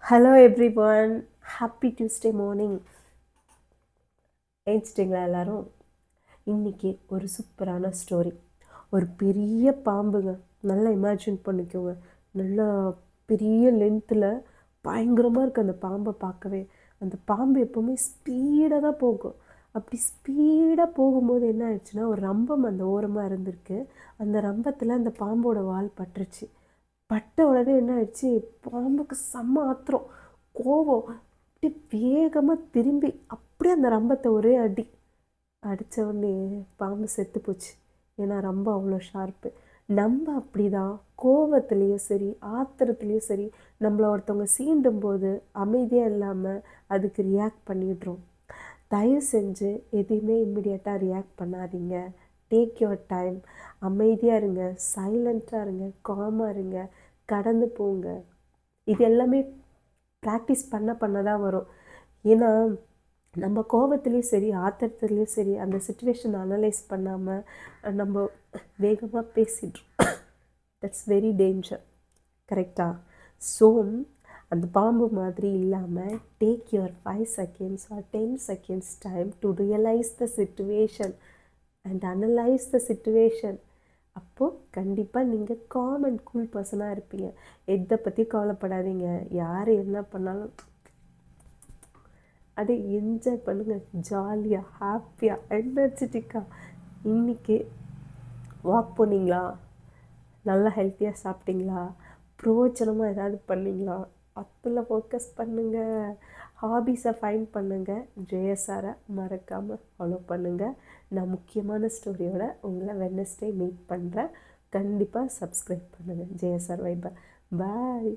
Hello everyone, happy Tuesday morning. ஏஞ்சிட்டிங்களா எல்லாரும்? இன்றைக்கி ஒரு சூப்பரான ஸ்டோரி. ஒரு பெரிய பாம்புங்க. நல்லா இமேஜின் பண்ணிக்கோங்க. நல்லா பெரிய லென்த்தில் பயங்கரமாக இருக்குது அந்த பாம்பை பார்க்கவே. அந்த பாம்பு எப்போவுமே ஸ்பீடாக தான் போகும். அப்படி ஸ்பீடாக போகும்போது என்ன ஆயிடுச்சுன்னா, ஒரு ரம்பம் அந்த ஓரமாக இருந்திருக்கு. அந்த ரம்பத்தில் அந்த பாம்போட வால் பட்டுருச்சு. பட்ட உடனே என்ன ஆயிடுச்சு, பாம்புக்கு செம்ம ஆத்திரம், கோவம். அப்படியே வேகமாக திரும்பி அப்படியே அந்த ரம்பத்தை ஒரே அடி அடித்த உடனே பாம்பு செத்து போச்சு. ஏன்னா ரொம்ப அவ்வளோ ஷார்ப்பு. நம்ம அப்படி தான் கோவத்துலேயும் சரி ஆத்திரத்துலேயும் சரி நம்மளை ஒருத்தவங்க சீண்டும் போது அமைதியாக இல்லாமல் அதுக்கு ரியாக்ட் பண்ணிடுறோம். தயவு செஞ்சு எதையுமே இம்மிடியட்டாக ரியாக்ட் பண்ணாதீங்க. Take your time. அமைதியாக இருங்க, சைலண்ட்டாக இருங்க, காமாக இருங்க, கடந்து போங்க. இது எல்லாமே ப்ராக்டிஸ் பண்ண தான் வரும். ஏன்னா நம்ம கோபத்துலேயும் சரி ஆத்திரத்துலேயும் சரி அந்த சுச்சுவேஷன் அனலைஸ் பண்ணாமல் நம்ம வேகமாக பேசிடுறோம். That's very danger. கரெக்டாக? ஸோ அந்த பாம்பு மாதிரி இல்லாமல் take your 5 seconds or 10 seconds time to realise the situation and analyse the situation. அப்போது கண்டிப்பாக நீங்கள் காம் அண்ட் கூல் பர்சனாக இருப்பீங்க. எதை பற்றி கவலைப்படாதீங்க. யார் என்ன பண்ணாலும் அதை என்ஜாய் பண்ணுங்கள். ஜாலியாக, ஹாப்பியாக, எனர்ஜெட்டிக்காக. இன்றைக்கி வாக் போனீங்களா? நல்லா ஹெல்த்தியாக சாப்பிட்டீங்களா? பிரோஜனமாக ஏதாவது பண்ணிங்களா? அதில் ஃபோக்கஸ் பண்ணுங்கள். ஹாபீஸை ஃபைண்ட் பண்ணுங்கள். ஜேஎஸ்ஆரை மறக்காமல் ஃபாலோ பண்ணுங்கள். நான் முக்கியமான ஸ்டோரியோட உங்களை வெட்னஸ்டே மீட் பண்ணுறேன். கண்டிப்பாக சப்ஸ்கிரைப் பண்ணுங்கள் ஜேஎஸ்ஆர் வைபர். பாய்.